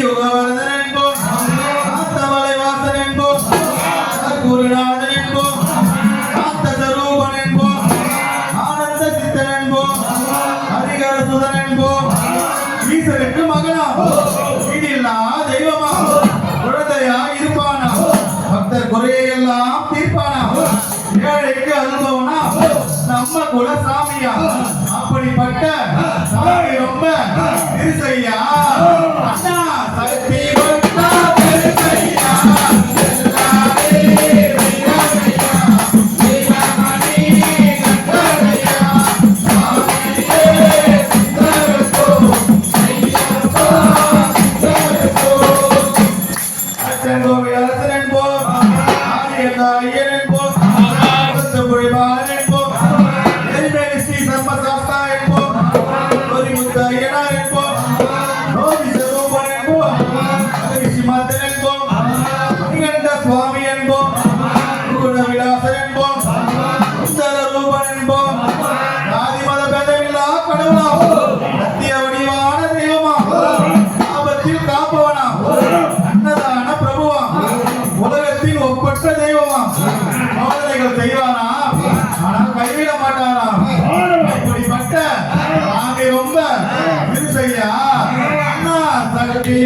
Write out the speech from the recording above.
கலியுகவரதன் என்போம், காத்தமலை வாசன் என்போம், குருநாதன் என்போம், காந்த சரூபன் என்போம், ஆனந்த சித்தன் என்போம், ஹரிகர சுதன் என்போம், ஈஸ்வருக்கு மகனா வீடில்லா தெய்வமா குழந்தையா இருப்பானா, பக்தர் குறையெல்லாம் தீர்ப்பானா, ஏழைக்கு அனுபவனா நம்ம குலசாமியா, அப்படிப்பட்ட சாமி ரொம்ப திருசையா. அண்ணா சக்தி வந்தா திருசையா, சுவாமி என்போம், குணவிலாசன் என்போம், சுந்தர ரூபன் என்போம், ஜாதி மத பேதமில்லா கடவுளாம், சத்திய வடிவான தெய்வமாம், ஆபத்தில் காப்பவனாம், அன்னதான பிரபுவாம், உலகத்தின் ஒப்பற்ற தெய்வமாம், சோதனைகள் செய்வானாம், ஆனால் கைவிட மாட்டானாம். இப்படிப்பட்ட சாமி ரொம்ப திருசையா. அண்ணா சக்தி